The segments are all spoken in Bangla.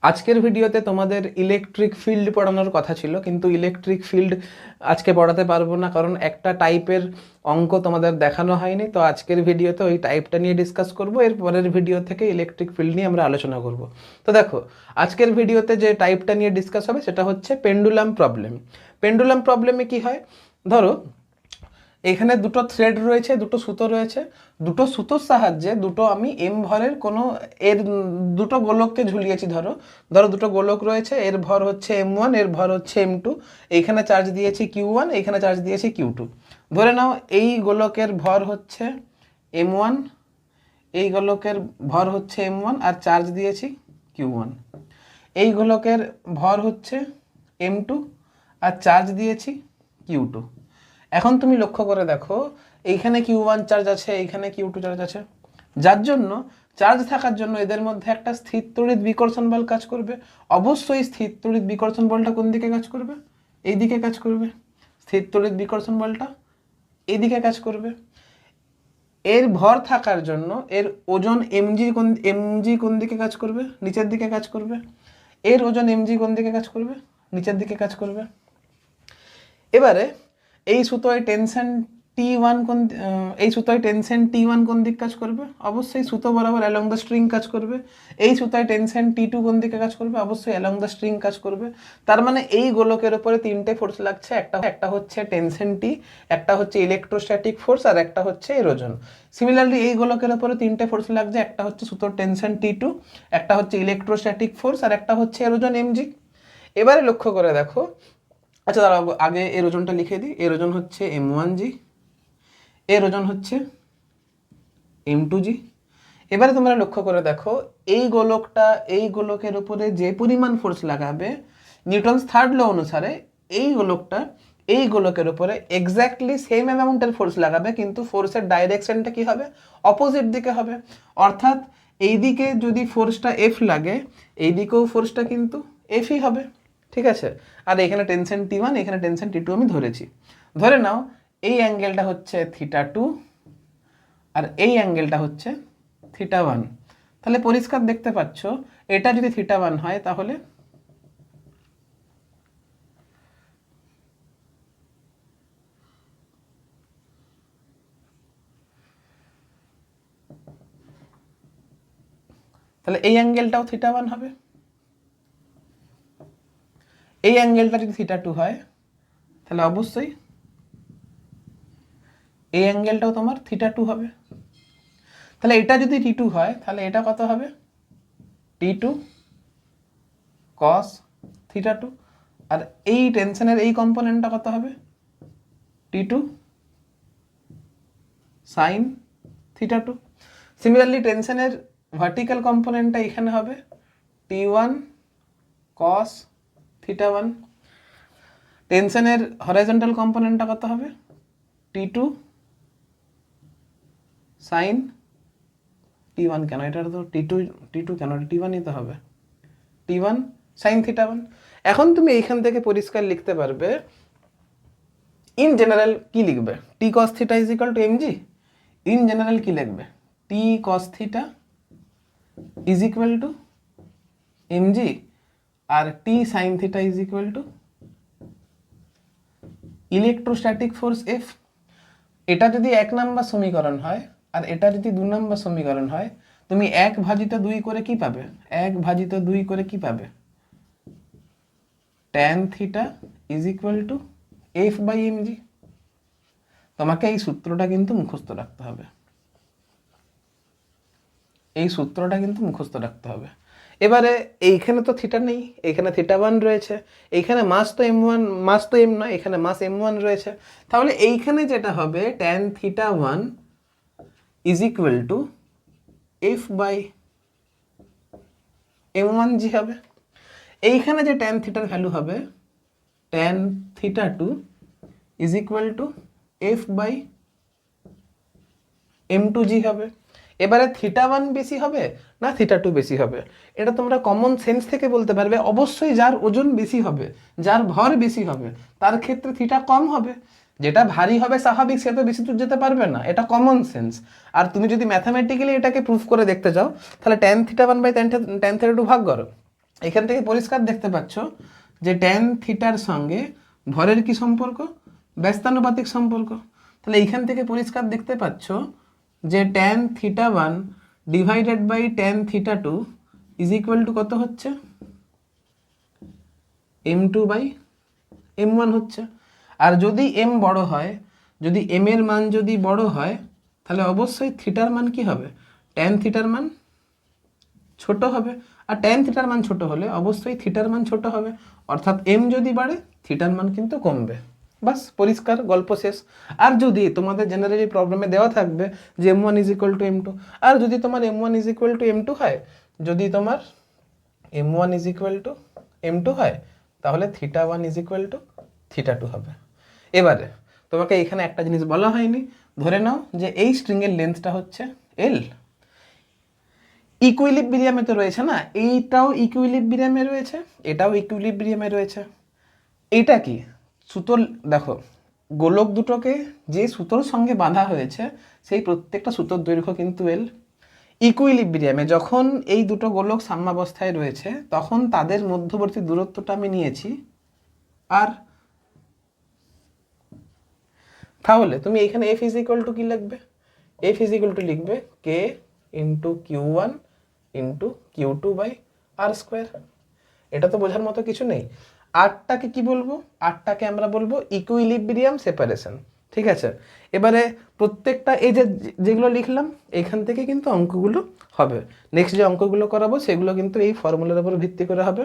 আজকের ভিডিওতে তোমাদের ইলেকট্রিক ফিল্ড পড়ানোর কথা ছিল, কিন্তু ইলেকট্রিক ফিল্ড আজকে পড়াতে পারবো না, কারণ একটা টাইপের অঙ্ক তোমাদের দেখানো হয়নি। তো আজকের ভিডিওতে ওই টাইপটা নিয়ে ডিসকাস করব, এর পরের ভিডিও থেকে ইলেকট্রিক ফিল্ড নিয়ে আমরা আলোচনা করব। তো দেখো, আজকের ভিডিওতে যে টাইপটা নিয়ে ডিসকাস হবে সেটা হচ্ছে পেন্ডুলাম প্রবলেম। পেন্ডুলাম প্রবলেমে কি হয়, ধরো এখানে দুটো থ্রেড রয়েছে, দুটো সুতো রয়েছে, দুটো সুতোর সাহায্যে দুটো আমি এম ভরের কোনো এর দুটো গোলককে ঝুলিয়েছি। ধরো ধরো দুটো গোলক রয়েছে, এর ভর হচ্ছে M1, এর ভর হচ্ছে M2। এইখানে চার্জ দিয়েছি Q1, এইখানে চার্জ দিয়েছি Q2। ধরে নাও এই গোলকের ভর হচ্ছে M1, এই গোলকের ভর হচ্ছে M1 আর চার্জ দিয়েছি Q1। এই গোলকের ভর হচ্ছে M2 আর চার্জ দিয়েছি Q2। এখন তুমি লক্ষ্য করে দেখো, এইখানে Q1 চার্জ আছে, এইখানে Q2 চার্জ আছে, যার জন্য চার্জ থাকার জন্য এদের মধ্যে একটা স্থির তড়িৎ বিকর্ষণ বল কাজ করবে। অবশ্যই স্থির তড়িৎ বিকর্ষণ বলটা কোন দিকে কাজ করবে? এই দিকে কাজ করবে। স্থির তড়িৎ বিকর্ষণ বলটা এই দিকে কাজ করবে। এর ভর থাকার জন্য এর ওজন এমজি কোন দিকে কাজ করবে? নিচের দিকে কাজ করবে। এর ওজন এমজি কোন দিকে কাজ করবে? নিচের দিকে কাজ করবে। এবারে এই সুতোয় টেনশন T1 কোন দিক কাজ করবে? অবশ্যই সুতো বরাবর অ্যালং দ্য স্ট্রিং কাজ করবে। এই সুতোয় টেনশন T2 কোন দিকে কাজ করবে? অবশ্যই অ্যালং দ্য স্ট্রিং কাজ করবে। তার মানে এই গোলকের উপরে তিনটে ফোর্স লাগছে, একটা হচ্ছে টেনশন T, একটা হচ্ছে ইলেকট্রোস্ট্যাটিক ফোর্স, আর একটা হচ্ছে এরোজন। সিমিলারলি এই গোলকের উপরে তিনটে ফোর্স লাগছে, একটা হচ্ছে সুতোর টেনশন T2, একটা হচ্ছে ইলেকট্রোস্ট্যাটিক ফোর্স, আর একটা হচ্ছে এরোজন mg। এবারে লক্ষ্য করে দেখো, আচ্ছা দাঁড়াও, আগে এর ওজনটা লিখে দিই। এর ওজন হচ্ছে M1g, এর ওজন হচ্ছে M2g। এবারে তোমরা লক্ষ্য করে দেখো, এই গোলকের উপরে যে পরিমাণ ফোর্স লাগাবে নিউটনস থার্ড ল অনুসারে, এই গোলকের উপরে এক্স্যাক্টলি সেম অ্যামাউন্টের ফোর্স লাগাবে, কিন্তু ফোর্সের ডাইরেকশনটা কি হবে? অপোজিট দিকে হবে। অর্থাৎ এইদিকে যদি ফোর্সটা F লাগে, এইদিকেও ফোর্সটা কিন্তু Fই হবে। ঠিক আছে? আর এখানে টেনশন T1, এখানে টেনশন T2 আমি ধরেছি। ধরে নাও এই অ্যাঙ্গেলটা হচ্ছে θ2 আর এই অ্যাঙ্গেলটা হচ্ছে θ1। তাহলে পরিষ্কার দেখতে পাচ্ছ, এটা যদি θ1 হয় তাহলে এই অ্যাঙ্গেলটাও θ1 হবে। এই অ্যাঙ্গেলটা যদি θ2 হয় তাহলে অবশ্যই এই অ্যাঙ্গেলটাও তোমার θ2 হবে। তাহলে এটা যদি T2 হয় তাহলে এটা কত হবে? T2 cos θ2। আর এই টেনশনের এই কম্পোনেন্টটা কত হবে? T2 sin θ2। সিমিলারলি টেনশনের ভার্টিক্যাল কম্পোনেন্টটা এখানে হবে T1 cos θ1। টেনশনের হরাইজন্টাল কম্পোনেন্টটা কত হবে? T2 sin T1। কেন এটা তো T2 কেন T1ই তো হবে, T1 sin θ1। এখন তুমি এইখান থেকে পরিষ্কার লিখতে পারবে, ইন জেনারেল কি লিখবে? T cos θ is equal to mg। In general কি লিখবে? T cos θ is equal to mg আর T sin θ is equal to electrostatic force F। এটা যদি 1 নম্বর সমীকরণ হয় আর এটা যদি 2 নম্বর সমীকরণ হয়, তুমি 1/2 করে কি পাবে? 1/2 করে কি পাবে? tan θ is equal to F/mg। তোমাকে এই সূত্রটা কিন্তু মুখস্থ রাখতে হবে, এই সূত্রটা কিন্তু মুখস্থ রাখতে হবে। এবারে এইখানে তো থিটা নেই, এখানে θ1 রয়েছে, এইখানে মাস তো m নয়, এখানে মাস m1 রয়েছে। তাহলে এইখানে যেটা হবে tan θ1 is equal two F/m1g হবে। এইখানে যে tan θর ভ্যালু হবে tan θ2 is equal to F/m2g হবে। এবারে θ1 বেশি হবে না θ2 বেশি হবে? এটা তোমরা কমন সেন্স থেকে বলতে পারবে, অবশ্যই যার ওজন বেশি হবে, যার ভর বেশি হবে, তার ক্ষেত্রে θ কম হবে। যেটা ভারী হবে স্বাভাবিক, সে তো বেশি দূর যেতে পারবে না, এটা কমন সেন্স। আর তুমি যদি ম্যাথামেটিক্যালি এটাকে প্রুফ করে দেখতে চাও, তাহলে tan θ1 বাই tan θ2 ভাগ করো। এখান থেকে পরিষ্কার দেখতে পাচ্ছ যে ট্যান থিটার সঙ্গে ভরের কি সম্পর্ক, ব্যস্তানুপাতিক সম্পর্ক। তাহলে এইখান থেকে পরিষ্কার দেখতে পাচ্ছ যে tan theta 1 divided by tan theta 2 is equal to কত হচ্ছে, m2 বাই m1 হচ্ছে। আর যদি m বড় হয়, যদি m এর মান যদি বড় হয়, তাহলে অবশ্যই থিটার মান কি হবে, ট্যান থিটার মান ছোট হবে। আর ট্যান থিটার মান ছোট হলে অবশ্যই থিটার মান ছোট হবে, অর্থাৎ m যদি বাড়ে থিটার মান কিন্তু কমবে। বাস, পরিষ্কার, গল্প শেষ। আর যদি তোমাদের জেনারেলি প্রবলেমে দেওয়া থাকবে যে m1 is equal two m2, আর যদি তোমার m1 is equal two m2 হয়, যদি তোমার m1 is equal two m2 হয়, তাহলে theta 1 is equal two theta 2 হবে। এবারে তোমাকে এখানে একটা জিনিস বলা হয়নি, ধরে নাও যে এই স্ট্রিংয়ের লেন্থটা হচ্ছে l, ইকুইলিব্রিয়ামে তো রয়েছে না, এইটাও ইকুইলিব্রিয়ামে রয়েছে, এটাও ইকুইলিব্রিয়ামে রয়েছে। এইটা কি সুতোর, দেখো গোলক দুটোকে যে সুতোর সঙ্গে বাঁধা হয়েছে সেই প্রত্যেকটা সুতোর দৈর্ঘ্য কিন্তু l। ইকুইলিব্রিয়ামে যখন এই দুটো গোলক সাম্যাবস্থায় রয়েছে তখন তাদের মধ্যবর্তী দূরত্বটা আমি নিয়েছি আর। তাহলে তুমি এখানে f ইজ ইকুয়াল টু কি লিখবে, f ইজ ইকুয়াল টু লিখবে k into q1 into q2 by R square. এটা তো বোঝার মতো কিছু নেই। আরটাকে কি বলবো, আরটাকে আমরা বলবো ইকুইলিব্রিয়াম সেপারেশন, ঠিক আছে। এবারে প্রত্যেকটা এই যে যেগুলো লিখলাম এখান থেকে কিন্তু অঙ্কগুলো হবে, নেক্সট যে অঙ্কগুলো করাবো সেগুলো কিন্তু এই ফর্মুলার উপর ভিত্তি করে হবে।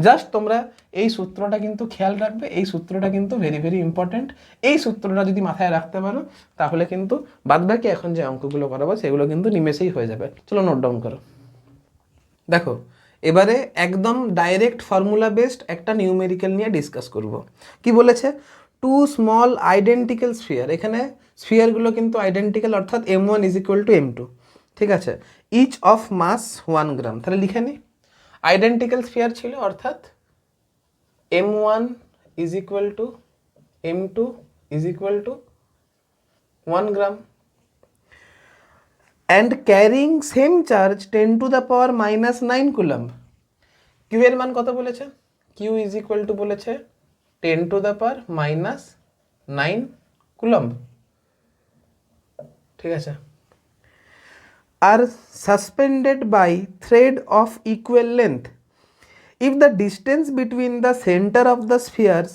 জাস্ট তোমরা এই সূত্রটা কিন্তু খেয়াল রাখবে, এই সূত্রটা কিন্তু ভেরি ভেরি ইম্পর্টেন্ট। এই সূত্রটা যদি মাথায় রাখতে পারো তাহলে কিন্তু বাদবাকি এখন যে অঙ্কগুলো করাবো সেগুলো কিন্তু নিমেষেই হয়ে যাবে। চলো নোট ডাউন করো। দেখো এবারে একদম ডাইরেক্ট ফর্মুলা বেসড একটা নিউমেরিক্যাল নিয়ে ডিসকাস করব। কি বলেছে, টু স্মল আইডেন্টিক্যাল স্ফিয়ার, এখানে স্ফিয়ারগুলো কিন্তু আইডেন্টিক্যাল, অর্থাৎ m1 is equal two m2, ঠিক আছে, ইচ অফ মাস 1 গ্রাম। তাহলে লিখে নি, আইডেন্টিক্যাল স্ফিয়ার ছিল অর্থাৎ m1 is equal two m2 is equal two 1 gram, and carrying same charge 10 to the power minus 9 coulomb. q এর মান কত বলেছে, q ইজ ইকুয়াল টু বলেছে 10 to the power minus 9 coulomb, ঠিক আছে। আর suspended by thread of equal length if the distance between the center of the spheres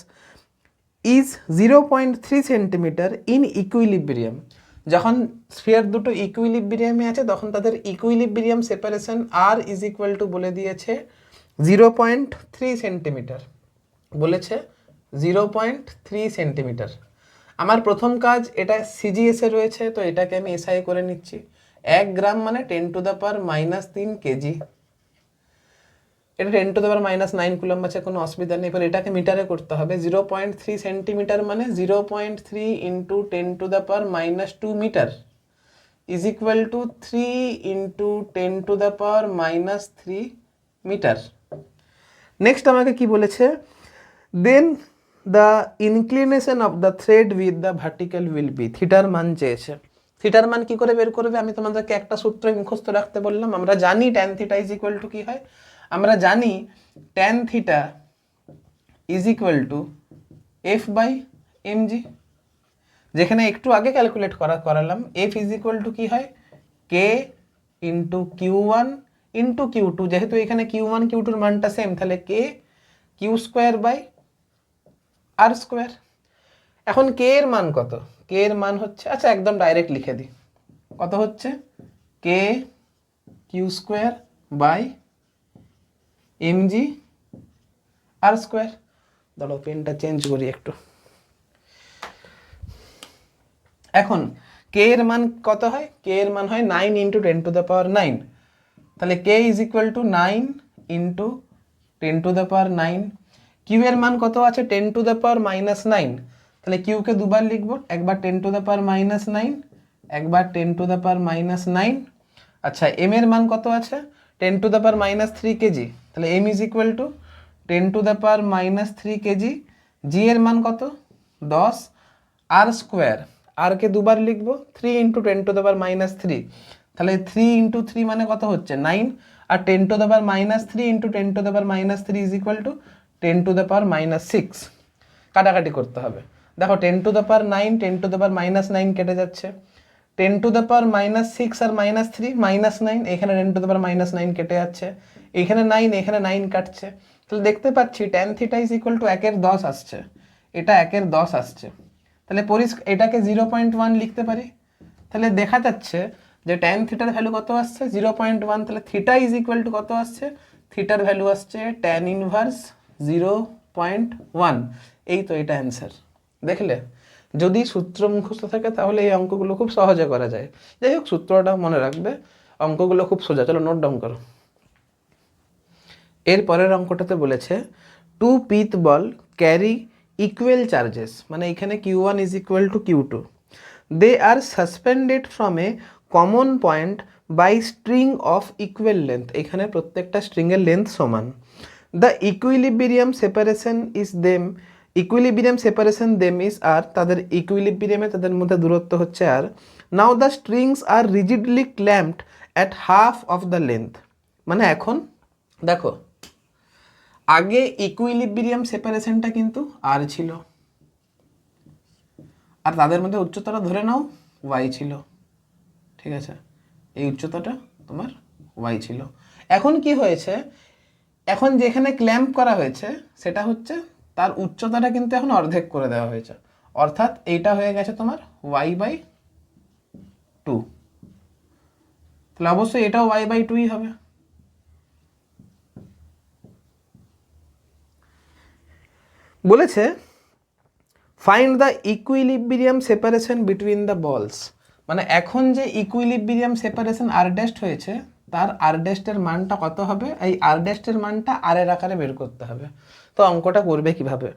is 0.3 centimeter in equilibrium। যখন স্ফিয়ার দুটো ইকুইলিব্রিয়ামে আছে তখন তাদের equilibrium separation R is equal to বলে দিয়েছে 0.3 সেন্টিমিটার, বলেছে 0.3 সেন্টিমিটার। আমার প্রথম কাজ, এটা সিজিএসে রয়েছে তো এটাকে আমি এসআই করে নিচ্ছি। 1 গ্রাম মানে 10 to the power minus 3 KG, এটা 10 to the power minus 9 coulomb আছে, কোনো অসুবিধা নেই। এবার এটাকে মিটারে করতে হবে, 0.3 সেন্টিমিটার মানে 0.3 into 10 to the power minus 2 metre is equal to 3 into 10 to the power minus 3 metre. Next আমাকে কি বলেছে, then the inclination of the thread with the vertical will be, থিটার মান চেয়েছে। থিটার মান কি করে বের করবে, আমি তোমাদেরকে একটা সূত্র মুখস্থ রাখতে বললাম। আমরা জানি tan theta is equal to কি হয়, আমরা জানি tan theta is equal to F by mg, যেখানে একটু আগে ক্যালকুলেট করালাম এফ ইজ ইকুয়াল টু কি হয়, k into q1 into q2, যেহেতু এখানে q1 q2-র মানটা সেম তাহলে K q square by R square. এখন কে এর মান কত, কে এর মান হচ্ছে, আচ্ছা একদম ডাইরেক্ট লিখে দিই, কত হচ্ছে K q square by mg r square. দাঁড়াও পেনটা চেঞ্জ করি একটু। এখন কে এর মান কত হয়, কে এর মান হয় 9 ইন্টু 10 টু দ্য পাওয়ার 9, তাহলে K is equal to 9 into 10 to the power 9। Q এর মান কত আছে 10 টু দ্য পাওয়ার মাইনাস 9, তাহলে কিউকে দুবার লিখবো, একবার 10 টু দ্য পাওয়ার মাইনাস 9, একবার 10 টু দ্য পাওয়ার মাইনাস 9। আচ্ছা এম এর মান কত আছে 10 to the power minus 3 K G, তাহলে m is equal to 10 to the power minus 3 K G. G এর মান কত 10, আর স্কোয়ার, আর কে দুবার লিখবো 3 into 10 to the power minus 3, তাহলে 3 ইন্টু 3 মানে কত হচ্ছে 9, আর 10 to the power -3 into 10 to the power -3 is equal to 10 to the পাওয়ার -6। কাটাকাটি করতে হবে। দেখো 10 to the power 9, 10 to the power -9 কেটে যাচ্ছে, 10 টু দ্য পাওয়ার -6 আর -3 -9, এখানে 10 টু দ্য পাওয়ার -9 কেটে যাচ্ছে, এখানে 9, এখানে 9 কাটছে। তাহলে দেখতে পাচ্ছি tan theta is equal two 1/10 আসছে, এটা 1/10 আসছে। তাহলে এটাকে 0.1 লিখতে পারি। তাহলে দেখা যাচ্ছে যে tan থিটার ভ্যালু কত আসছে 0.1। তাহলে থিটা ইজ ইকুয়াল টু কত আসছে, থিটার ভ্যালু আসছে tan ইনভার্স 0.1। এই তো এটা অ্যান্সার। দেখলে, যদি সূত্র মুখস্থ থাকে তাহলে এই অঙ্কগুলো খুব সহজে করা যায়। যাই হোক, সূত্রটা মনে রাখবে, অঙ্কগুলো খুব সোজা। চলো নোট ডাউন করো। এর পরের অঙ্কটাতে বলেছে two pith ball carry equal charges, মানে এখানে Q1 is equal to Q2, they are suspended from a common point by string of equal length, এখানে প্রত্যেকটা স্ট্রিংয়ের লেন্থ সমান। The equilibrium separation is them, equilibrium separation them is r, তাদের ইকুইলিব্রিয়ামে তাদের মধ্যে দূরত্ব হচ্ছে r. Now the strings are rigidly clamped at half of the length, মানে এখন দেখো আগে ইকুইলিব্রিয়াম সেপারেশনটা কিন্তু আর ছিল, আর তাদের মধ্যে উচ্চতাটা ধরে নাও y ছিল, ঠিক আছে, এই উচ্চতাটা তোমার y ছিল। এখন কি হয়েছে, এখন যেখানে ক্ল্যাম্প করা হয়েছে সেটা হচ্ছে তার উচ্চতাটা কিন্তু এখন অর্ধেক করে দেওয়া হয়েছে, অর্থাৎ এইটা হয়ে গেছে তোমার y/2। তাহলে অবশ্যই এটাও y/2ই হবে। বলেছে find the equilibrium separation between the বলস, মানে এখন যে ইকুইলিব্রিয়াম সেপারেশন আর ড্যাস্ট হয়েছে তার আর ড্যাস্টের মানটা কত হবে, এই আর ড্যাস্টের মানটা আর এর আকারে বের করতে হবে। তো অঙ্কটা করবে কিভাবে?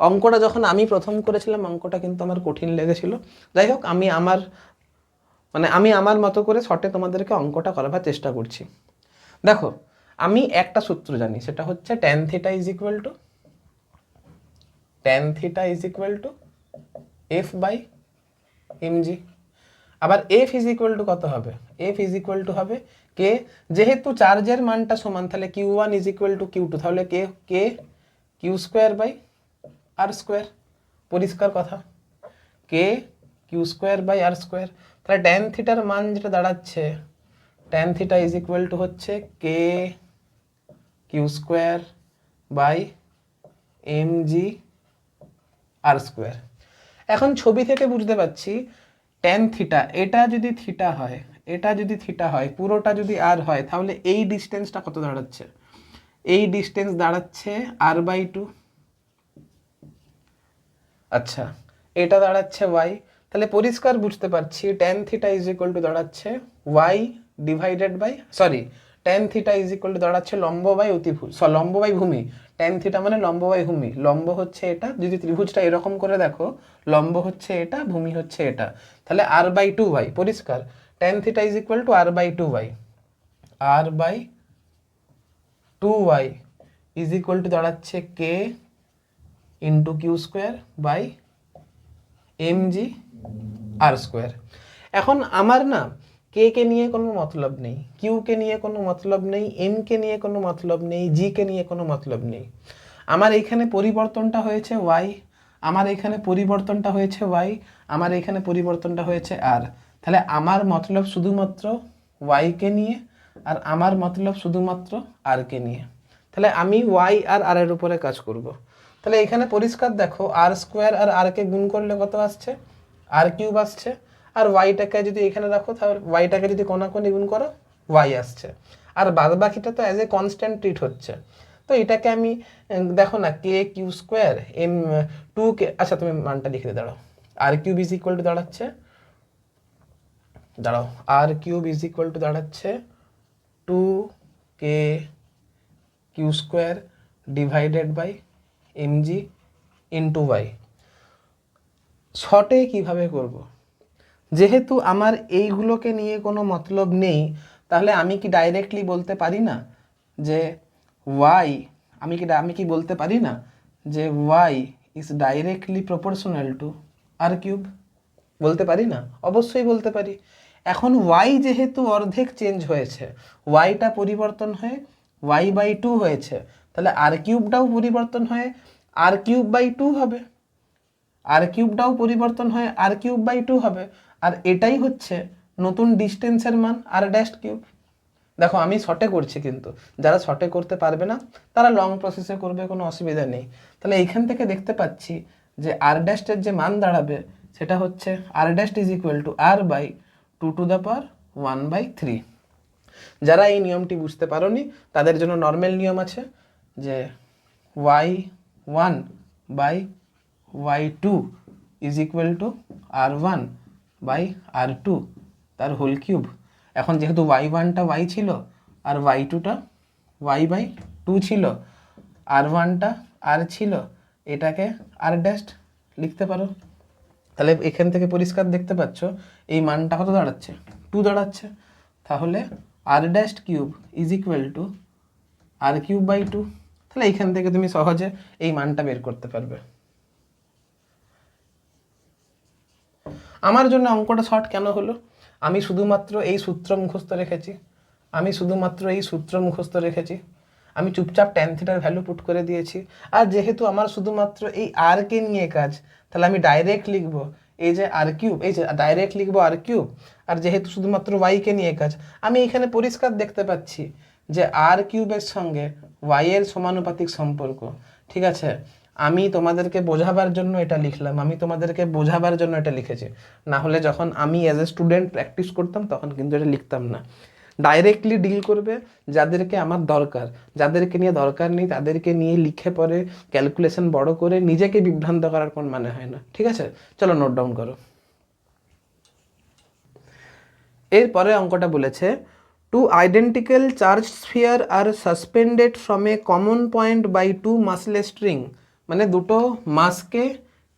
অঙ্কটা যখন আমি প্রথম করেছিলাম অঙ্কটা কিন্তু আমার কঠিন লেগেছিল। যাই হোক, আমি আমার মতো করে শর্টে তোমাদেরকে অঙ্কটা করাবার চেষ্টা করছি। দেখো, আমি একটা সূত্র জানি, সেটা হচ্ছে tan theta is equal to f/mg। আবার f ইজ ইকুয়াল টু কত হবে, f ইজ ইকুয়াল টু হবে k, যেহেতু চার্জের মানটা সমান তাহলে q1 is equal to q2, তাহলে k q²/r²। পরিষ্কার কথা, k q²/r²। তাহলে tan থিটার মান যেটা দাঁড়াচ্ছে, tan theta is equal two হচ্ছে k q²/mg/r²। এখন ছবি থেকে বুঝতে পারছি tan থিটা, এটা যদি থিটা হয়, এটা যদি থিটা হয়, পুরোটা যদি আর হয়, তাহলে এই ডিস্টেন্সটা কত দাঁড়াচ্ছে, এই ডিস্টেন্স দাঁড়াচ্ছে r/2। আচ্ছা, এটা দাঁড়াচ্ছে y। তাহলে পরিষ্কার বুঝতে পারছি tan theta is equal to দাঁড়াচ্ছে y divided by, tan theta is equal to দাঁড়াচ্ছে লম্ব বাই অতিভুজ, লম্ব বাই ভূমি। tan থিটা মানে লম্ব বাই ভূমি, লম্ব হচ্ছে এটা, যদি ত্রিভুজটা এরকম করে দেখো, লম্ব হচ্ছে এটা, ভূমি হচ্ছে এটা, তাহলে r/2y। পরিষ্কার, tan theta is equal two r/2y, r/2y is equal to দাঁড়াচ্ছে k ইন্টু q²/mg/r²। এখন আমার না কে কে নিয়ে কোনো মতলব নেই, কিউ কে নিয়ে কোনো মতলব নেই, এম কে নিয়ে কোনো মতলব নেই, জি কে নিয়ে কোনো মতলব নেই। আমার এইখানে পরিবর্তনটা হয়েছে y, আমার এখানে পরিবর্তনটা হয়েছে y, আমার এখানে পরিবর্তনটা হয়েছে r। তাহলে আমার মতলব শুধুমাত্র y কে নিয়ে, আর আমার মতলব শুধুমাত্র r কে নিয়ে। তাহলে আমি y আর r এর উপরে কাজ করব। তাহলে এখানে পরিষ্কার দেখো, r² আর r কে গুণ করলে কত আসছে, r³ আসছে, আর ওয়াইটাকে যদি এখানে রাখো তাহলে ওয়াইটাকে যদি কোনাকুনি গুণ করো ওয়াই আসছে, আর বাদ বাকিটা তো অ্যাজ এ কনস্ট্যান্ট ট্রিট হচ্ছে। তো এটাকে আমি দেখো না k²m2 কে, আচ্ছা তুমি মানটা লিখে দাঁড়াও, r³ ইজ ইকুয়াল টু দাঁড়াচ্ছে, r³ দাঁড়াচ্ছে 2k² divided by mg into Y. শর্টে কিভাবে করব, যেহেতু আমার এইগুলোকে নিয়ে কোনো মতলব নেই, তাহলে আমি কি ডাইরেক্টলি বলতে পারি না যে y, আমি কি বলতে পারি না যে y is directly proportional two r³? বলতে পারি না? অবশ্যই বলতে পারি। এখন ওয়াই যেহেতু অর্ধেক চেঞ্জ হয়েছে, ওয়াইটা পরিবর্তন হয়ে y/2 হয়েছে, তাহলে আর কিউবটাও পরিবর্তন হয়ে r³/2 হবে, আর কিউবটাও পরিবর্তন হয়ে r³/2 হবে। আর এটাই হচ্ছে নতুন ডিস্টেন্সের মান r'3। দেখো আমি শর্টে করছি, কিন্তু যারা শর্টে করতে পারবে না তারা লং প্রসেসে করবে, কোনো অসুবিধা নেই। তাহলে এইখান থেকে দেখতে পাচ্ছি যে r' যে মান দাঁড়াবে সেটা হচ্ছে r' = r/2⁴। যারা এই নিয়মটি বুঝতে পারোনি তাদের জন্য নর্মাল নিয়ম আছে যে y1/y2 = r1/r2 তার হোল কিউব। এখন যেহেতু y1টা y ছিল আর y2টা y/2 ছিল, r1টা r ছিল, এটাকে r' লিখতে পারো। তাহলে এখান থেকে পরিষ্কার দেখতে পাচ্ছ এই মানটা কত দাঁড়াচ্ছে, 2 দাঁড়াচ্ছে। তাহলে r' কিউব = r³/2। তাহলে এইখান থেকে তুমি সহজে এই মানটা বের করতে পারবে। আমার জন্য অঙ্কটা শর্ট কেন হলো? আমি শুধুমাত্র এই সূত্র মুখস্থ রেখেছি, আমি চুপচাপ tan থিটার ভ্যালু পুট করে দিয়েছি। আর যেহেতু আমার শুধুমাত্র এই r কে নিয়ে কাজ, তাহলে আমি ডাইরেক্ট লিখবো এই যে r³, আর যেহেতু শুধুমাত্র y কে নিয়ে কাজ, আমি এখানে পরিষ্কার দেখতে পাচ্ছি যে r³ সঙ্গে y এর সমানুপাতিক সম্পর্ক। ঠিক আছে, আমি তোমাদেরকে বোঝাবার জন্য এটা লিখলাম, লিখেছি। না হলে যখন আমি অ্যাজ এ স্টুডেন্ট প্র্যাকটিস করতাম তখন কিন্তু এটা লিখতাম না। ডাইরেক্টলি ডিল করবে যাদেরকে আমার দরকার, যাদেরকে নিয়ে দরকার নেই তাদেরকে নিয়ে লিখে পরে ক্যালকুলেশন বড় করে নিজেকে বিভ্রান্ত করার কোন মানে হয় না। ঠিক আছে, চলো নোট ডাউন করো। এরপরে অঙ্কটা বলেছে two identical charge sphere are suspended from a common point by two massless string. মানে দুটো মাসকে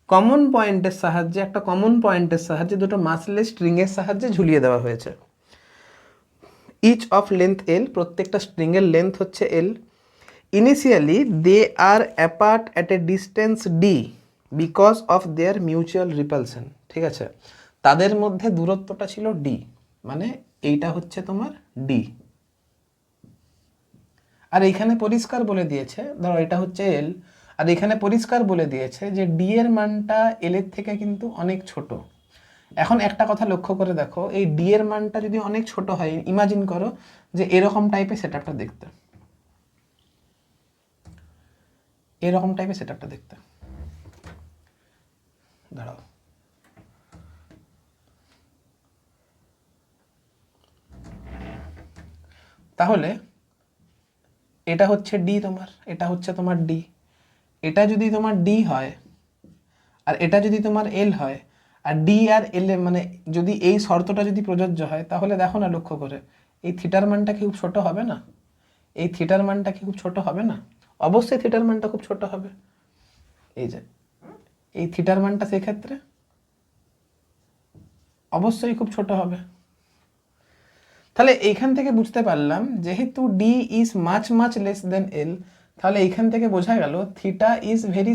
কমন পয়েন্টের সাহায্যে, একটা কমন পয়েন্টের সাহায্যে দুটো মাসলেস স্ট্রিংয়ের সাহায্যে ঝুলিয়ে দেওয়া হয়েছে। ইচ অফ লেন্থ এল, প্রত্যেকটা স্ট্রিংয়ের লেন্থ হচ্ছে L. Initially they are apart at a distance d because of their mutual repulsion. ঠিক আছে, তাদের মধ্যে দূরত্বটা ছিল ডি, মানে এইটা হচ্ছে তোমার ডি। আর এইখানে পরিষ্কার বলে দিয়েছে, ধরো এটা হচ্ছে এল, আর এখানে পরিষ্কার বলে দিয়েছে যে ডি এর মানটা এল এর থেকে কিন্তু অনেক ছোট। এখন একটা কথা লক্ষ্য করে দেখো, এই ডি এর মানটা যদি অনেক ছোট হয়, ইমাজিন করো যে এরকম টাইপের সেটআপটা দেখতে, দাঁড়াও, তাহলে এটা হচ্ছে ডি তোমার, এটা হচ্ছে তোমার ডি। এটা যদি তোমার ডি হয় আর এটা যদি তোমার এল হয়, আর ডি আর এল মানে যদি এই শর্তটা যদি প্রযোজ্য হয়, তাহলে দেখো না লক্ষ্য করে এই থিটার মানটা কি খুব ছোট হবে না? অবশ্যই থিটার মানটা খুব ছোট হবে। এই যে এই থিটার মানটা সেক্ষেত্রে অবশ্যই খুব ছোট হবে। তাহলে এইখান থেকে বুঝতে পারলাম যেহেতু d is much less than L, তাহলে এইখান থেকে বোঝা গেল থিটা ইজ ভেরি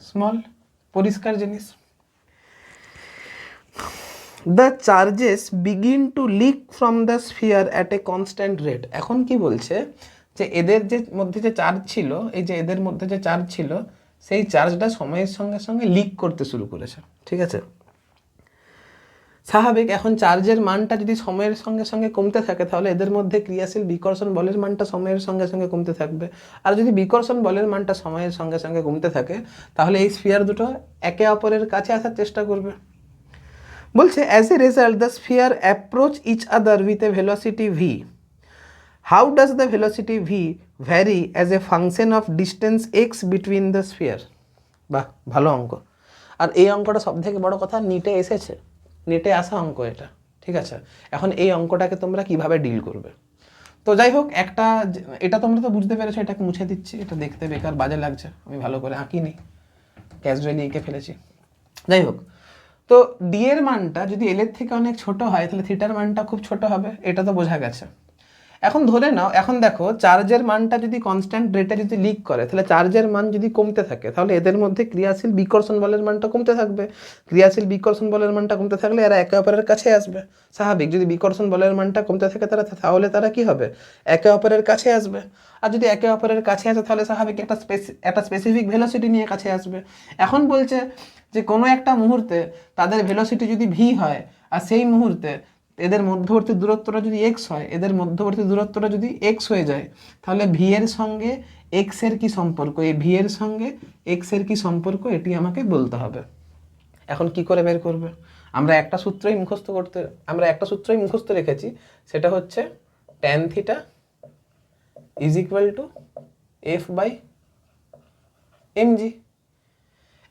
স্মল। পরিষ্কার জিনিস। The charges begin to leak from the sphere at a constant rate. এখন কি বলছে যে এদের যে মধ্যে যে চার্জ ছিল, সেই চার্জটা সময়ের সঙ্গে সঙ্গে লিক করতে শুরু করেছে। ঠিক আছে, স্বাভাবিক। এখন চার্জের মানটা যদি সময়ের সঙ্গে সঙ্গে কমতে থাকে, তাহলে এদের মধ্যে ক্রিয়াশীল বিকর্ষণ বলের মানটা সময়ের সঙ্গে সঙ্গে কমতে থাকবে। আর যদি বিকর্ষণ বলের মানটা সময়ের সঙ্গে সঙ্গে কমতে থাকে, তাহলে এই স্ফিয়ার দুটো একে অপরের কাছে আসার চেষ্টা করবে। বলছে as a result the sphere approach each other with a velocity V. How does the velocity V vary as a function of distance X between the sphere. বাহ, ভালো অঙ্ক। আর এই অঙ্কটা সব থেকে বড় কথা নিটে এসেছে, নেটে আসা অঙ্ক এটা। ঠিক আছে, এখন এই অঙ্কটাকে তোমরা কিভাবে ডিল করবে? তো যাই হোক, এটা তোমরা তো বুঝতে পেরেছো, এটাকে মুছে দিচ্ছি, এটা দেখতে বেকার বাজে লাগছে, আমি ভালো করে আঁকিনি, ক্যাজুয়ালি এঁকে ফেলেছি। যাই হোক, তো ডি এর মানটা যদি এল এর থেকে অনেক ছোট হয়, তাহলে থিটার মানটা খুব ছোট হবে, এটা তো বোঝা গেছে। এখন ধরে নাও, এখন দেখো চার্জের মানটা যদি কনস্ট্যান্ট রেটে যদি লিক করে, তাহলে চার্জের মান যদি কমতে থাকে, তাহলে এদের মধ্যে ক্রিয়াশীল বিকর্ষণ বলের মানটা কমতে থাকবে। ক্রিয়াশীল বিকর্ষণ বলের মানটা কমতে থাকলে এরা একে অপরের কাছে আসবে, স্বাভাবিক। যদি বিকর্ষণ বলের মানটা কমতে থাকে তাহলে তারা কি হবে, একে অপরের কাছে আসবে। আর যদি একে অপরের কাছে আসে তাহলে স্বাভাবিক একটা স্পেসিফিক ভেলোসিটি নিয়ে কাছে আসবে। এখন বলছে যে কোনো একটা মুহূর্তে তাদের ভেলোসিটি যদি ভি হয়, আর সেই মুহূর্তে এদের মধ্যবর্তী দূরত্বটা যদি এক্স হয়, এদের মধ্যবর্তী দূরত্বটা যদি এক্স হয়ে যায়, তাহলে ভি এর সঙ্গে এক্স এর কি সম্পর্ক, এই ভি এর সঙ্গে এক্স এর কি সম্পর্ক, এটি আমাকে বলতে হবে। এখন কি করে বের করবে? আমরা একটা সূত্রই মুখস্থ রেখেছি, সেটা হচ্ছে tan theta is equal to F by M G.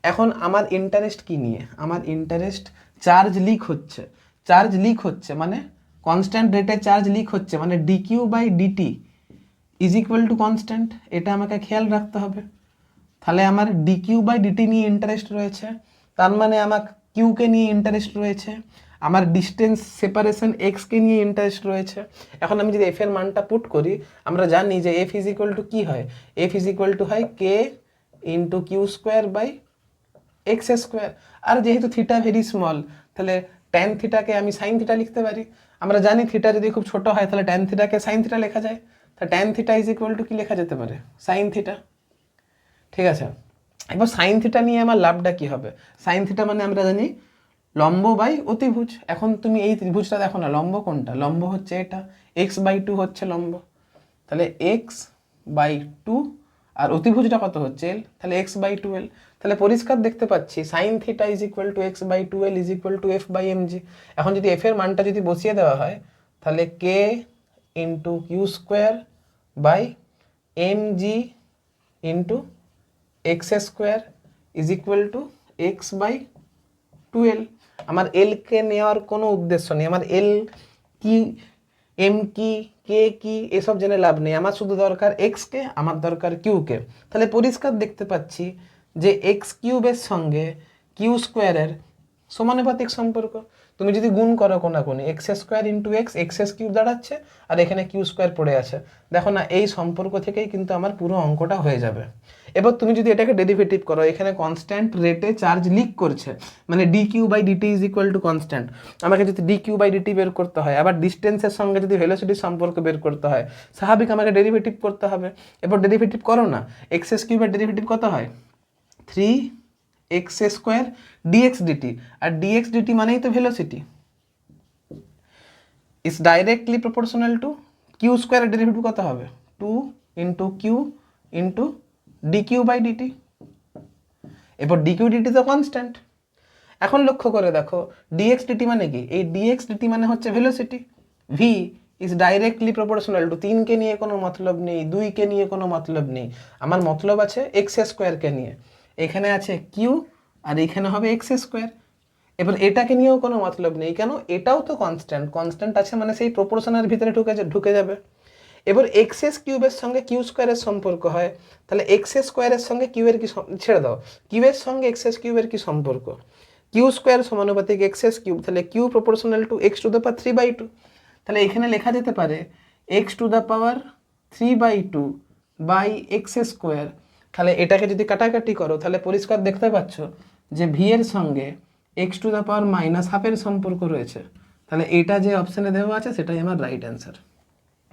এখন আমার ইন্টারেস্ট কি নিয়ে? আমার ইন্টারেস্ট চার্জ লিক হচ্ছে মানে কনস্ট্যান্ট রেটে চার্জ লিক হচ্ছে, মানে DQ by DT is equal to constant. এটা আমাকে খেয়াল রাখতে হবে। তাহলে আমার ডিকিউ বাই ডিটি নিয়ে ইন্টারেস্ট রয়েছে, তার মানে আমার কিউকে নিয়ে ইন্টারেস্ট রয়েছে, আমার ডিস্টেন্স সেপারেশন এক্সকে নিয়ে ইন্টারেস্ট রয়েছে। এখন আমি যদি এফ এর মানটা পুট করি, আমরা জানি যে এফ ইজ ইকুয়াল টু কী হয়, এফ ইজ ইকুয়াল টু হয় k into q square by x square. আর যেহেতু থিটা ভেরি স্মল, তাহলে ট্যান থিটাকে আমি সাইন থিটা লিখতে পারি। আমরা জানি থিটা যদি খুব ছোট হয় তাহলে ট্যান থিটাকে সাইন থিটা লেখা যায়। তাহলে tan theta is equal to কি লেখা যেতে পারে, সাইন থিটা। ঠিক আছে, এবার সাইন থিটা নিয়ে আমার লাভটা কি হবে? সাইন থিটা মানে আমরা জানি লম্ব বাই অতিভুজ। এখন তুমি এই ত্রিভুজটা দেখো না, লম্ব কোনটা? লম্ব হচ্ছে এটা, এক্স বাই টু হচ্ছে লম্ব, তাহলে এক্স বাই টু, আর অতিভুজটা কত হচ্ছে এল, তাহলে এক্স বাই টু এল। তাহলে পরিষ্কার দেখতে পাচ্ছি sine theta is equal to x by two L is equal to F by M G. এখন যদি এফ এর মানটা যদি বসিয়ে দেওয়া হয়, তাহলে k into q square by M g into x square is equal to x by twelve. আমার এলকে নেওয়ার কোনো উদ্দেশ্য নেই, আমার এল কি এম কি কে কি এসব জেনে লাভ নেই, আমার শুধু দরকার এক্সকে, আমার দরকার কিউকে। তাহলে পরিষ্কার দেখতে পাচ্ছি যে এক্স কিউবের সঙ্গে কিউ স্কোয়ারের সমানুপাতিক সম্পর্ক। তুমি যদি গুণ করো কোনাকুনি, x square into x, x cube দাঁড়াচ্ছে, আর এখানে কিউ স্কোয়ার পড়ে আছে। দেখো না, এই সম্পর্ক থেকেই কিন্তু আমার পুরো অঙ্কটা হয়ে যাবে। এবার তুমি যদি এটাকে ডেরিভেটিভ করো, এখানে কনস্ট্যান্ট রেটে চার্জ লিক করছে, মানে D Q by DT is equal to constant. আমাকে যদি ডি কিউ বাই ডিটি বের করতে হয়, আবার ডিস্টেন্সের সঙ্গে যদি ভেলোসিটির সম্পর্ক বের করতে হয়, স্বাভাবিক আমাকে ডেরিভেটিভ করতে হবে। এবার ডেরিভেটিভ করো না, এক্স কিউবের ডেরিভেটিভ কত হয়, 3x স্কোয়ার ডিএক্স ডিটি, আর ডিএক্স ডিটি মানেই তো velocity, is directly proportional to Q স্কোয়ারের ডেরিভেটিভ কত হবে, 2 into Q into D Q by DT. এরপর ডি কিউ ডিটি তো কনস্ট্যান্ট। এখন লক্ষ্য করে দেখো ডিএক্স ডিটি মানে কি, এই ডিএক্স ডিটি মানে হচ্ছে velocity. V is directly proportional to, 3কে নিয়ে কোনো মতলব নেই, 2কে নিয়ে কোনো মতলব নেই, আমার মতলব আছে এক্স স্কোয়ারকে নিয়ে। এখানে আছে কিউ আর এখানে হবে এক্স স্কোয়ার। এবার এটাকে নিয়েও কোনো মতলব নেই, কেন? এটাও তো কনস্ট্যান্ট আছে, মানে সেই প্রপোর্শনের ভিতরে ঢুকে যাবে। এবার এক্স কিউবের সঙ্গে কিউ স্কোয়ারের সম্পর্ক হয়, তাহলে এক্স স্কোয়ারের সঙ্গে কিউ এর কি, ছেড়ে দাও, কিউ এর সঙ্গে এক্স কিউবের কি সম্পর্ক, কিউ স্কোয়ার সমানুপাতিক এক্স কিউব, তাহলে Q proportional to X to the power 3/2। তাহলে এখানে লেখা যেতে পারে X to the power 3/2 by x square. তাহলে এটাকে যদি কাটাকাটি করো, তাহলে পরিষ্কার দেখতে পাচ্ছ যে ভি এর সঙ্গে এক্স টু দ্য পাওয়ার -1/2 সম্পর্ক রয়েছে। তাহলে এটা যে অপশানে দেওয়া আছে সেটাই আমার রাইট অ্যান্সার।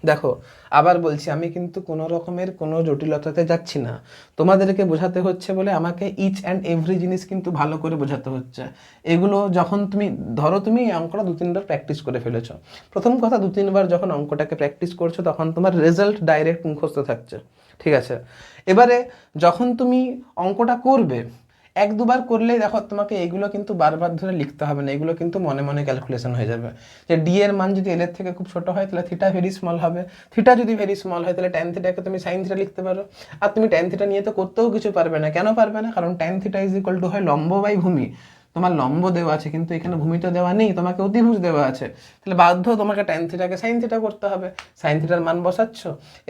দেখো আবার বলছি, আমি কিন্তু কোনো রকমের কোনো জটিলতাতে যাচ্ছি না, তোমাদেরকে বোঝাতে হচ্ছে বলে আমাকে ইচ অ্যান্ড এভরি জিনিস কিন্তু ভালো করে বোঝাতে হচ্ছে। এগুলো যখন তুমি ধরো, তুমি এই অঙ্কটা 2-3বার প্র্যাকটিস করে ফেলেছো, প্রথম কথা 2-3বার যখন অঙ্কটাকে প্র্যাকটিস করছো তখন তোমার রেজাল্ট ডাইরেক্ট মুখস্থ থাকছে, ঠিক আছে? এবারে যখন তুমি অঙ্কটা করবে, 1-2বার করলেই দেখো তোমাকে এগুলো কিন্তু বারবার ধরে লিখতে হবে না, এগুলো কিন্তু মনে মনে ক্যালকুলেশন হয়ে যাবে। যে ডি এর মান যদি এল এর থেকে খুব ছোট হয় তাহলে থিটা ভেরি স্মল হবে, থিটা যদি ভেরি স্মল হয় তাহলে ট্যান থিটাকে তুমি সাইন থিটা লিখতে পারো। আর তুমি ট্যান থিটা নিয়ে তো করতেও কিছু পারবে না, কেন পারবে না? কারণ tan theta is equal to হয় লম্ব বাই ভূমি। তোমার লম্ব দেওয়া আছে কিন্তু এখানে ভূমি তো দেওয়া নেই, তোমাকে অতিভুজ দেওয়া আছে, তাহলে বাধ্য তোমাকে ট্যান থিটাকে সাইন থিটা করতে হবে। সাইন থিটার মান বসাচ্ছ।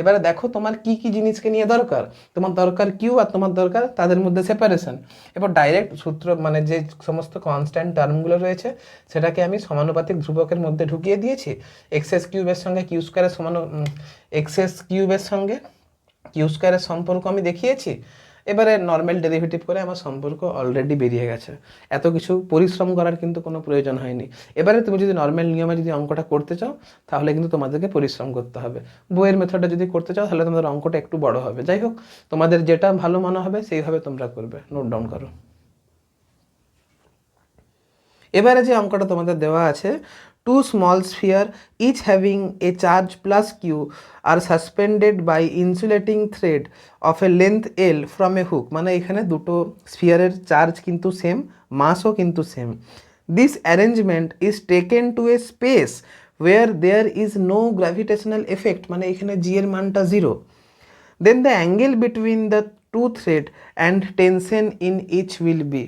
এবারে দেখো তোমার কি কি জিনিসকে নিয়ে দরকার, তোমার দরকার কিউ আর তোমার দরকার তাদের মধ্যে সেপারেশন। এবার ডাইরেক্ট সূত্র মানে যে সমস্ত কনস্ট্যান্ট টার্মগুলো রয়েছে সেটাকে আমি সমানুপাতিক ধ্রুবকের মধ্যে ঢুকিয়ে দিয়েছি। এক্সএস কিউবের সঙ্গে কিউ স্কোয়ারের এক্সএস কিউবের সঙ্গে কিউ স্কোয়ারের সম্পর্ক আমি দেখিয়েছি। এবারে নর্মাল ডেরিভেটিভ করে আমার সম্পর্ক অলরেডি বেরিয়ে গেছে, এত কিছু পরিশ্রম করার কিন্তু কোনো প্রয়োজন হয়নি। এবারে তুমি যদি নর্মাল নিয়মে যদি অঙ্কটা করতে চাও তাহলে কিন্তু তোমাদেরকে পরিশ্রম করতে হবে। বইয়ের মেথডে যদি করতে চাও তাহলে তোমাদের অঙ্কটা একটু বড় হবে। যাই হোক, তোমাদের যেটা ভালো মনে হবে সেইভাবে তোমরা করবে, নোট ডাউন করো। এবারে যে অঙ্কটা তোমাদের দেওয়া আছে, two small sphere each having a charge plus q are suspended by insulating thread of a length l from a hook, মানে এখানে দুটো স্ফিয়ারের চার্জ কিন্তু সেম, মাসও কিন্তু same. This arrangement is taken to a space where there is no gravitational effect, মানে এখানে জি এর মানটা 0। Then the angle between the two thread and tension in each will be,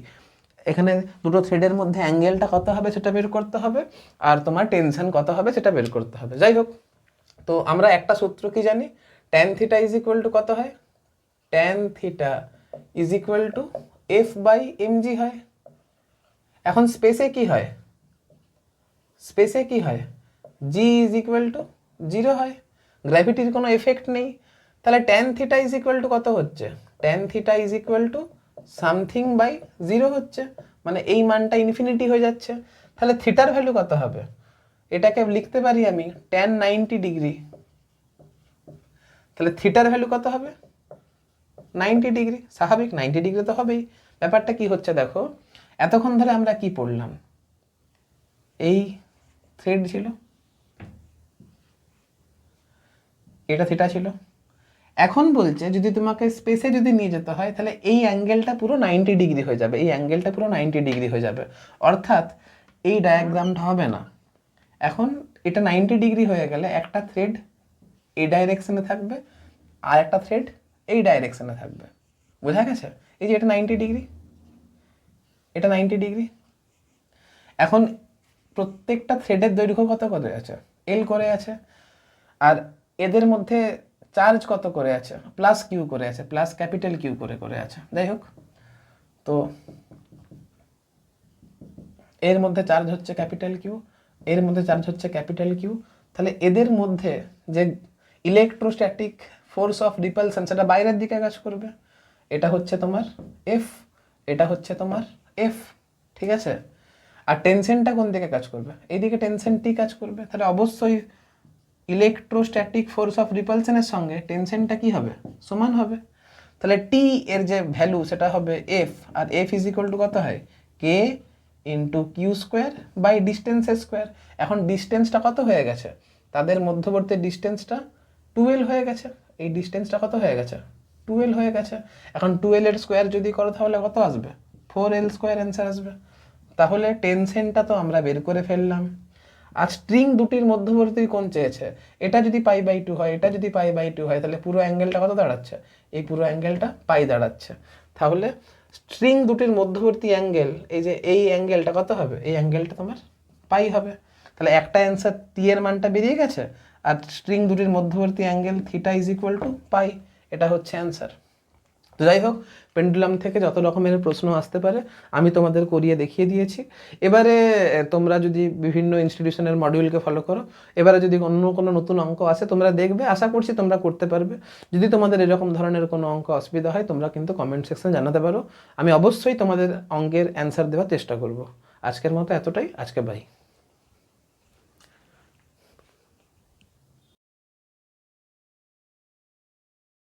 এখানে দুটো থ্রেডের মধ্যে অ্যাঙ্গেলটা কত হবে সেটা বের করতে হবে, আর তোমার টেনশন কত হবে সেটা বের করতে হবে। যাই হোক, তো আমরা একটা সূত্র কি জানি, tan theta is equal to কত হয়, tan theta is equal to F by MG হয়। এখন স্পেসে কি হয়, স্পেসে কি হয়, জি ইজ ইকুয়াল টু 0 হয়, গ্র্যাভিটির কোনো এফেক্ট নেই। তাহলে tan theta is equal to কত হচ্ছে, tan theta is equal to something by 0 হচ্ছে, মানে এই মানটা ইনফিনিটি হয়ে যাচ্ছে। তাহলে থিটার ভ্যালু কত হবে, এটাকে লিখতে পারি আমি ট্যান 90 ডিগ্রি। তাহলে থিটার ভ্যালু কত হবে, 90 ডিগ্রি, স্বাভাবিক 90 ডিগ্রি তো হবেই। ব্যাপারটা কি হচ্ছে দেখো, এতক্ষণ ধরে আমরা কি পড়লাম, এই থ্রেড ছিল, এটা থিটা ছিল। এখন বলছে যদি তোমাকে স্পেসে যদি নিয়ে যেতে হয় তাহলে এই অ্যাঙ্গেলটা পুরো 90 ডিগ্রি হয়ে যাবে, এই অ্যাঙ্গেলটা পুরো 90 ডিগ্রি হয়ে যাবে, অর্থাৎ এই ডায়াগ্রামটা হবে না। এখন এটা 90 ডিগ্রি হয়ে গেলে একটা থ্রেড এই ডাইরেকশনে থাকবে আর একটা থ্রেড এই ডাইরেকশনে থাকবে, বোঝা গেছে? এই যে এটা 90 ডিগ্রি, এটা 90 ডিগ্রি। এখন প্রত্যেকটা থ্রেডের দৈর্ঘ্য কত করে আছে, এল করে আছে, আর এদের মধ্যে চার্জ কত করে আছে, প্লাস কিউ করে আছে, প্লাস ক্যাপিটাল কিউ করে আছে। যাই হোক, তো এর মধ্যে চার্জ হচ্ছে ক্যাপিটাল কিউ, এর মধ্যে চার্জ হচ্ছে ক্যাপিটাল কিউ। তাহলে এদের মধ্যে যে ইলেকট্রোস্ট্যাটিক ফোর্স অফ রিপালশন সেটা বাইরের দিকে কাজ করবে, এটা হচ্ছে তোমার এফ, এটা হচ্ছে তোমার এফ, ঠিক আছে? আর টেনশনটা কোন দিকে কাজ করবে, এইদিকে টেনশন টি কাজ করবে। তাহলে অবশ্যই ইলেকট্রোস্ট্যাটিক ফোর্স অফ রিপালশনের সঙ্গে টেনশনটা কি হবে, সমান হবে। তাহলে টি এর যে ভ্যালু সেটা হবে এফ, আর এফ ইজ ইকুয়াল টু কত হয়, k into q square by ডিস্টেন্সের স্কোয়ার। এখন ডিস্টেন্সটা কত হয়ে গেছে, তাদের মধ্যবর্তী ডিস্টেন্সটা 12 হয়ে গেছে, এই ডিস্টেন্সটা কত হয়ে গেছে, 12 হয়ে গেছে। এখন 12 এর স্কোয়ার যদি করো তাহলে কত আসবে, 4l স্কোয়ার অ্যান্সার আসবে। তাহলে টেনশনটা তো আমরা বের করে ফেললাম। আর স্ট্রিং দুটির মধ্যবর্তী কোণ চেয়েছে, এটা যদি π/2 হয়, এটা যদি π/2 হয়, তাহলে পুরো অ্যাঙ্গেলটা কত দাঁড়াচ্ছে, এই পুরো অ্যাঙ্গেলটা পাই দাঁড়াচ্ছে। তাহলে স্ট্রিং দুটির মধ্যবর্তী অ্যাঙ্গেল, এই যে এই অ্যাঙ্গেলটা কত হবে, এই অ্যাঙ্গেলটা তোমার পাই হবে। তাহলে একটা অ্যান্সার টি এর মানটা বেরিয়ে গেছে, আর স্ট্রিং দুটির মধ্যবর্তী angle theta is equal to pi, এটা হচ্ছে অ্যান্সার। তো যাই হোক, পেন্ডুলাম থেকে যত রকমের প্রশ্ন আসতে পারে আমি তোমাদের করিয়ে দেখিয়ে দিয়েছি। এবারে তোমরা যদি বিভিন্ন ইনস্টিটিউশনের মডিউলকে ফলো করো, এবারে যদি অন্য কোনো নতুন অঙ্ক আসে তোমরা দেখবে, আশা করছি তোমরা করতে পারবে। যদি তোমাদের এরকম ধরনের কোনো অঙ্ক অসুবিধা হয় তোমরা কিন্তু কমেন্ট সেকশনে জানাতে পারো, আমি অবশ্যই তোমাদের অঙ্কের অ্যান্সার দেওয়ার চেষ্টা করব। আজকের মতো এতটাই, আজকে বাই।